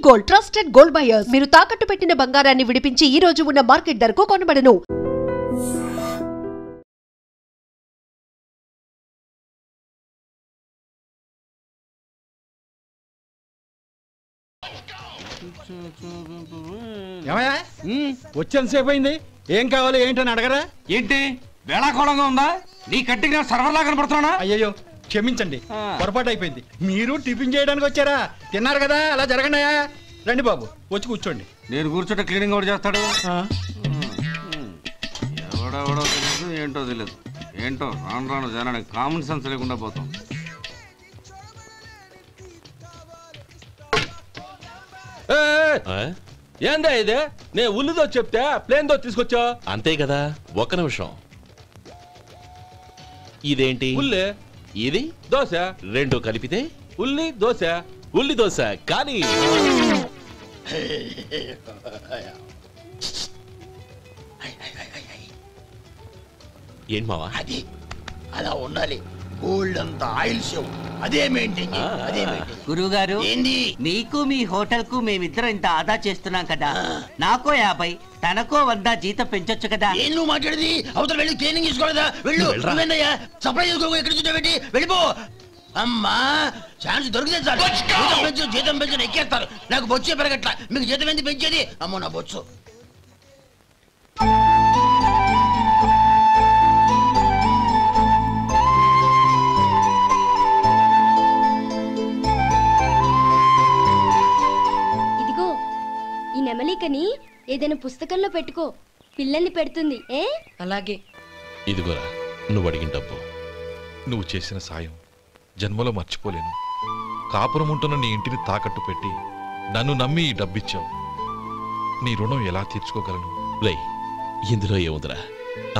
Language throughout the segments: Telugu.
Gold, trusted gold buyers. మీరు తాకట్టు పెట్టిన బంగారాన్ని విడిపించి ఈ రోజు ఉన్న మార్కెట్ ధరకు కొనబడను. వచ్చేంతసేపు అయింది. ఏం కావాలి ఏంటని అడగరా? ఏంటి వేళాకోళంగా ఉందా? నీ కట్టిగా సర్వర్లా కనపడుతున్నా? అయ్యయ్యో క్షమించండి, పొరపాటు అయిపోయింది. మీరు టిఫిన్ చేయడానికి వచ్చారా? తిన్నారు కదా, అలా జరగండియా. రండి బాబు, వచ్చి కూర్చోండి. నేను కూర్చోట క్లీనింగ్ కూడా చేస్తాడు. ఎవడెవడో తెలియదు, ఏంటో తెలియదు. ఏంటో రాను రాను జనానికి కామన్ సెన్స్ లేకుండా పోతాం. ఏందా ఇదే? నేను ఉల్లిదో చెప్తే ప్లేన్ దో తీసుకొచ్చా అంతే కదా. ఒక్క నిమిషం. ఇదేంటి? ఉల్లి. ఇది దోశ. రెండు కలిపితే ఉల్లి దోశ. ఉల్లి దోశ కానీ ఏంటి మావా? అది అలా ఉండాలి. గోల్డ్ అంత ఆయిల్ షో అదే మెయింటైన్. గురువు గారు, ఏంది? మీకు మీ హోటల్ కు మేమిద్దరం ఇంత ఆదా చేస్తున్నాం కదా, నాకో 50 తనకో 100 జీతం పెంచొచ్చు కదా. ఏం నువ్వు మాట్లాడేది? అవతల వెళ్ళి ట్రైనింగ్ తీసుకోలేదా? వెళ్ళు. నువ్వేందయ్యా సప్లై చేసుకో, ఎక్కడ చూడబెట్టి వెళ్ళిపో. అమ్మా ఛాన్స్ దొరికితే చాలు. జీతం పెంచు ఎక్కేస్తారు. నాకు బొచ్చే పెరగట్ల. మీకు జీతం ఎందుకు పెంచేది? అమ్మో నా బొచ్చు. నెమలికని ఏదైనా పుస్తకంలో పెట్టుకో, పిల్లల్ని పెడుతుంది. అలాగే. ఇదిగోరా నువ్వు అడిగిన డబ్బు. నువ్వు చేసిన సాయం జన్మలో మర్చిపోలేను. కాపురం ఉంటున్న నీ ఇంటిని తాకట్టు పెట్టి నన్ను నమ్మి ఈ డబ్బిచ్చావు. నీ రుణం ఎలా తీర్చుకోగలను? రై, ఇందులో ఏముందిరా?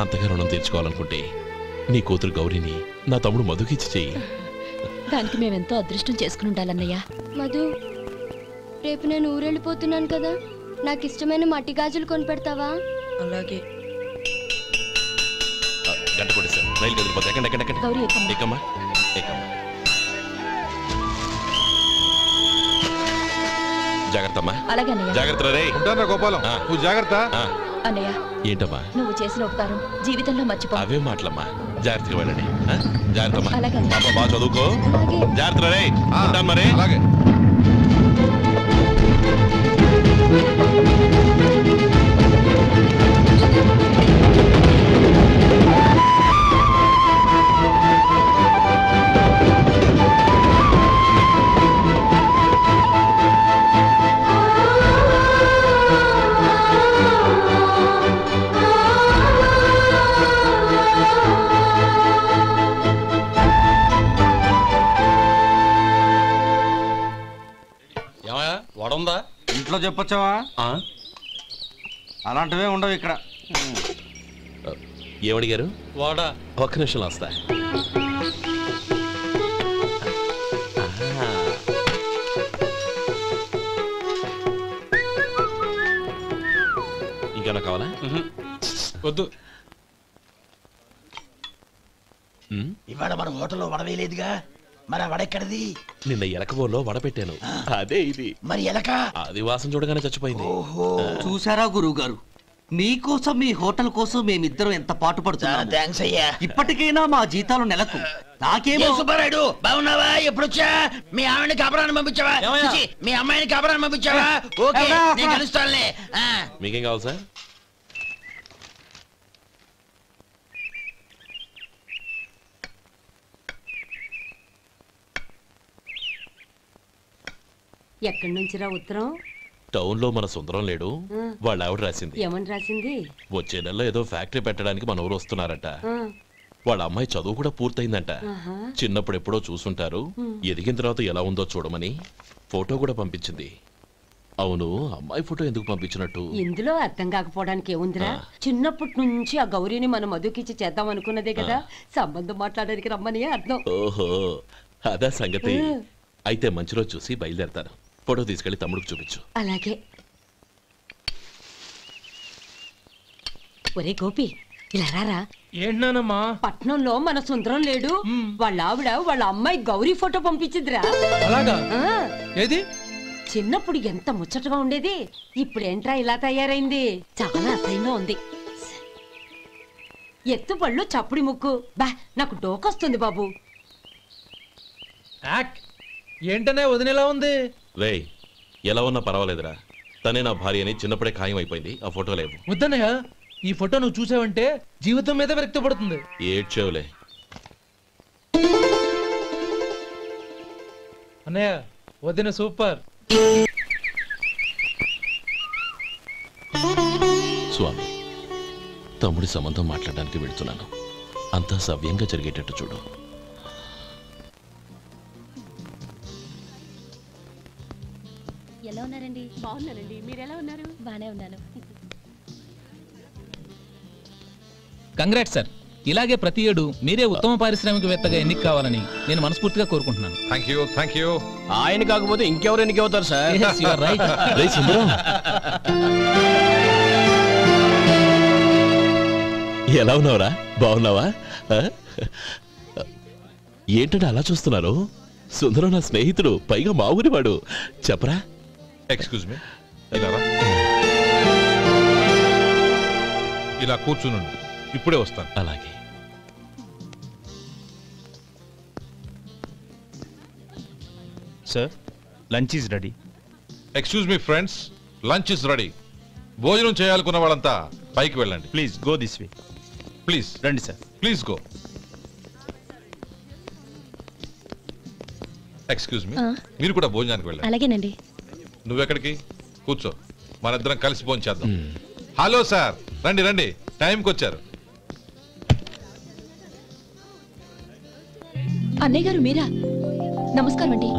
అంతగా రుణం తీర్చుకోవాలనుకుంటే నీ కూతురు గౌరీని నా తమ్ముడు మధుకిచ్చి చెయ్యి. దానికి మేమెంతో అదృష్టం చేసుకుని ఉండాలన్నయ్యా. మధు, రేపు నేను ఊరెళ్ళిపోతున్నాను కదా, నాకు ఇష్టమైన మట్టి గాజులు కొనిపెడతావా? అలాగే. గంట కొట్టేశాను. రైలు కదిలిపోతే ఎక్కండి ఎక్కండి ఎక్కండి. ఎక్కమ్మా ఎక్కమ్మా. జాగ్రత్త అమ్మా. అలాగే అన్నయ్య. జాగ్రత్త రే. ఉంటానా గోపాలం, నువ్వు జాగ్రత్త. అన్నయ్య ఏంటమ్మా? నువ్వు చేసిన ఉపకారం జీవితంలో మర్చిపో. అవే మాటలమ్మా. జాగ్రత్తగా వెళ్ళండి. జాగ్రత్త అమ్మా. అలాగే. పాప బాగా చదువుకో. జాగ్రత్త రే. ఉంటాను మరి. అలాగే. వడుందా? ఇంట్లో చెప్పొచ్చావా? అలాంటివే ఉండవు ఇక్కడ. ఏమడిగారు? వాడా. ఒక్క నిమిషంలో వస్తా. ఇంకేనా కావాలా? వద్దు. ఇవాళ మన హోటల్లో వడవేయలేదుగా, మరి ఆ వడెక్కడిది? నిన్న ఎలకబోలో వడ పెట్టాను, అదే ఇది. మరి ఎలక? అది వాసన చూడగానే చచ్చిపోయింది. చూసారా గురువు గారు, మీకోసం మీ హోటల్ కోసం మేమిద్దరం ఎంత పాటు పడుతున్నాం. థాంక్స్ అయ్యా. ఇప్పటికైనా మా జీతాలు నెలకు. నాకేమో. సుబ్బారాయుడు బాగున్నావా? ఎప్పుడొచ్చా? మీ ఆవిడని కాపురాన్ని పంపించావా? మీ అమ్మాయిని కాపురాన్ని పంపించావా? ఓకే, నేను కలుస్తానులే. మీకేం కావాలి సార్? ఎక్కడి నుంచిరా ఉత్తరం? టౌన్ లో మన సుందరం లేడు, వాళ్ళ ఆవిడ రాసింది. ఏమని రాసింది? వచ్చే నెలలో ఏదో ఫ్యాక్టరీ పెట్టడానికి మన ఊరు వస్తున్నారట. వాళ్ళ అమ్మాయి చదువు కూడా పూర్తయిందంట. చిన్నప్పుడు ఎప్పుడో చూసుంటారు, ఎదిగిన తర్వాత ఎలా ఉందో చూడమని ఫోటో కూడా పంపించింది. అవును, అమ్మాయి ఫోటో ఎందుకు పంపించినట్టు? ఇందులో అర్థం కాకపోవడానికి ఏముందిరా? చిన్నప్పటి నుంచి ఆ గౌరీని మనం మధుకిచ్చి చేద్దాం అనుకున్నదే కదా, సంబంధం మాట్లాడడానికి రమ్మని అర్థం. ఓహో, అదా సంగతి. అయితే మంచి రోజు చూసి బయలుదేరతాను. ఫోటో తీసుకెళ్లి తమ్ముడికి చూపించు. అలాగే. ఒరే గోపి, ఇలా రారా. ఏంటమ్మా? పట్నంలో మన సుందరం లేడు, వాళ్ళ ఆవిడ వాళ్ళ అమ్మాయి గౌరీ ఫోటో పంపించిందిరా. అలాగా? ఏది? చిన్నప్పుడు ఎంత ముచ్చటగా ఉండేది, ఇప్పుడేంట్రా ఇలా తయారైంది? చాలా అసహ్యంగా ఉంది. ఎత్తుపళ్ళు చప్పుడి ముక్కు, బా నాకు డోకొస్తుంది బాబు. ఏంటనే వదినేలా ఉంది? రేయ్, ఎలా ఉన్నా పర్వాలేదురా, తనే నా భార్య అని చిన్నప్పుడే ఖాయం అయిపోయింది. ఆ ఫోటో లేవు. వద్దన్నయ్య, ఈ ఫోటో నువ్వు చూసావంటే జీవితం మీద విరక్తి పడుతుంది. ఏడ్చేవులే. అన్నయ్య, వదిన సూపర్. స్వామి, తమ్ముడి సంబంధం మాట్లాడడానికి వెళ్తున్నాను. అంతా సవ్యంగా జరిగేటట్టు చూడు. ఎలా ఉన్నారండి? బాగున్నానండి, మీరు ఎలా ఉన్నారు? బానే ఉన్నాను. Congrats sir. ఇలాగే ప్రతి ఏడు మీరే ఉత్తమ పారిశ్రామికవేత్తగా ఎన్నిక కావాలని నేను మనస్ఫూర్తిగా కోరుకుంటున్నాను. Thank you. ఆయన కాకపోతే ఇంకెవరు ఎన్నికవుతారు sir? Yes, you are right. రేయ్ సుందరం, ఎలా ఉన్నావురా? బాగున్నావా? ఏంటంటే అలా చూస్తున్నారు? సుందరం నా స్నేహితుడు, పైగా మా ఊరివాడు. చెప్పరా? ఎక్స్క్యూజ్ మీ, ఇలా కూర్చునుండు, ఇప్పుడే వస్తాను. అలాగే. Sir, lunch is ready. Excuse me friends, lunch is ready. భోజనం చేయాలనుకున్న వాళ్ళంతా పైకి వెళ్ళండి. Please go this way. Please రండి sir. Please go. Excuse me, మీరు కూడా భోజనానికి వెళ్ళండి. అలాగేనండి. నువ్వెక్కడికి? కూర్చో, మనిద్దరం కలిసి భోజనం చేద్దాం. హలో సార్, రండి రండి, టైంకి వచ్చారు. అన్నయ్య గారు మీరా? నమస్కారం అండి.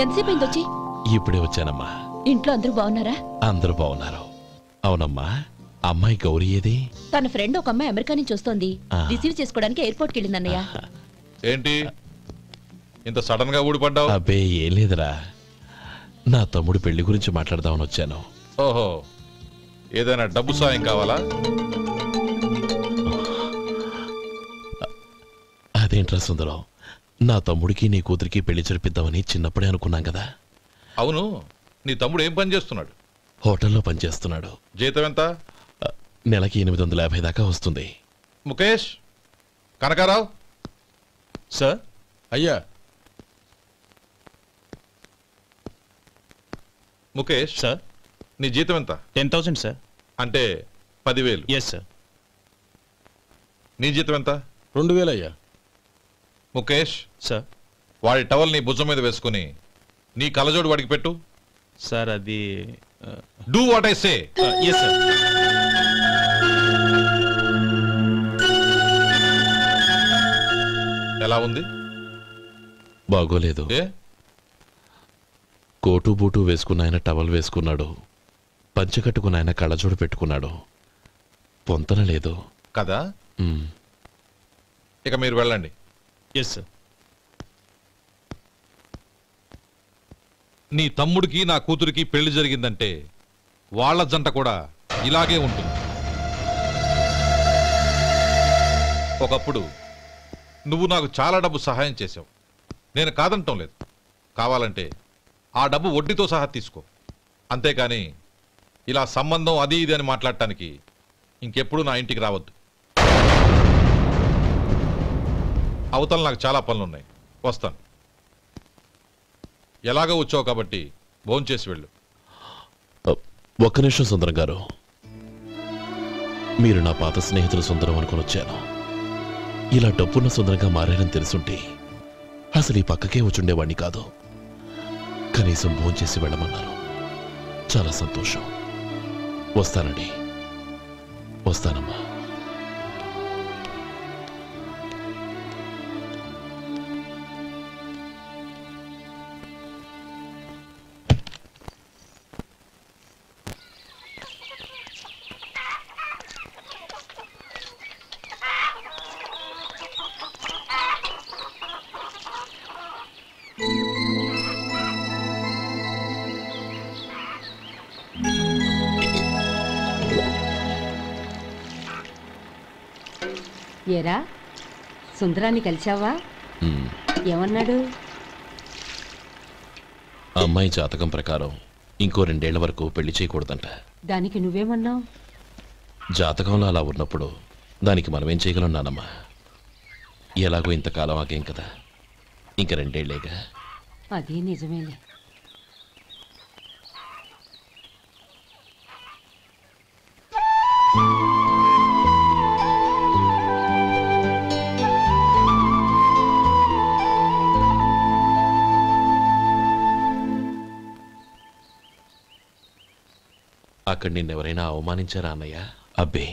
ఎంతసేపు అయింది వచ్చి? ఇప్పుడే వచ్చానమ్మా. ఇంట్లో అందరూ బాగున్నారా? అందరూ బాగున్నారు. అవునమ్మా, అమ్మాయి గౌరీ ఏది? తన ఫ్రెండ్ ఒక అమ్మాయి అమెరికా నుంచి వస్తోంది. రిసీవ్ చేసుకోవడానికి ఎయిర్పోర్ట్కి వెళ్ళింది అన్నయ్య. ఏంటి ఇంత సడన్ గా ఊడిపడ్డావు? అబ్బే ఏం లేదురా, నా తమ్ముడు పెళ్లి గురించి మాట్లాడదామని వచ్చాను. ఓహో, ఏదైనా డబ్బు సాయం కావాలా? అదేంట్రా సుందరం, నా తమ్ముడికి నీ కూతురికి పెళ్లి జరిపిద్దామని చిన్నప్పుడే అనుకున్నాం కదా. అవును, నీ తమ్ముడు ఏం పని చేస్తున్నాడు? హోటల్లో పనిచేస్తున్నాడు. జీతం ఎంత? నెలకి 850 దాకా వస్తుంది. ముఖేష్, కనకారావు. సార్. అయ్యా. ముఖేష్ సార్, నీ జీతం ఎంత? 10,000 సార్. అంటే 10,000. Yes sir. నీ జీతం ఎంత? 2,000 అయ్యా. ముఖేష్ సార్, వాడి టవల్ నీ భుజం మీద వేసుకుని నీ కలజోడు వాడికి పెట్టు. సార్ అది do what I say. Yes sir. ఎలా ఉంది? బాగోలేదు. కోటు బూటు వేసుకున్న ఆయన టవల్ వేసుకున్నాడు, పంచకట్టుకున్న ఆయన కళ్ళజోడు పెట్టుకున్నాడు. పొంతన లేదు కదా. ఇక మీరు వెళ్ళండి. Yes sir. నీ తమ్ముడికి నా కూతురికి పెళ్లి జరిగిందంటే వాళ్ళ జంట కూడా ఇలాగే ఉంటుంది. ఒకప్పుడు నువ్వు నాకు చాలా డబ్బు సహాయం చేసావు, నేను కాదంటం లేదు. కావాలంటే ఆ డబ్బు వడ్డీతో సహా తీసుకో. అంతేకాని ఇలా సంబంధం అది ఇది అని మాట్లాడటానికి ఇంకెప్పుడు నా ఇంటికి రావద్దు. అవతల నాకు చాలా పనులున్నాయి, వస్తాను. ఎలాగో వచ్చావు కాబట్టి భోంచేసి వెళ్ళు. ఒక్క నిమిషం సుందరం గారు, మీరు నా పాత స్నేహితులు సుందరం అనుకుని వచ్చాను. ఇలా డబ్బున్న సుందరంగా మారారని తెలుసుంటే అసలు ఈ పక్కకే వచ్చుండేవాడిని కాదు. కనీసం భోంచేసి వెళ్ళమన్నారు, చాలా సంతోషం. వస్తానండి. వస్తానమ్మా. ఏరా, సుందరాన్ని కలిశావా? ఏమన్నాడు? అమ్మాయి జాతకం ప్రకారం ఇంకో 2 ఏళ్ల వరకు పెళ్లి చేయకూడదంట. దానికి నువ్వేమన్నావు? జాతకంలో అలా ఉన్నప్పుడు దానికి మనమేం చేయగలం నానమ్మా? ఎలాగో ఇంతకాలం ఆగేం కదా, ఇంక 2 ఏళ్లేగా. అది నిజమేలే. అక్కడ నిన్నెవరైనా అవమానించారా అన్నయ్య? అబ్బే,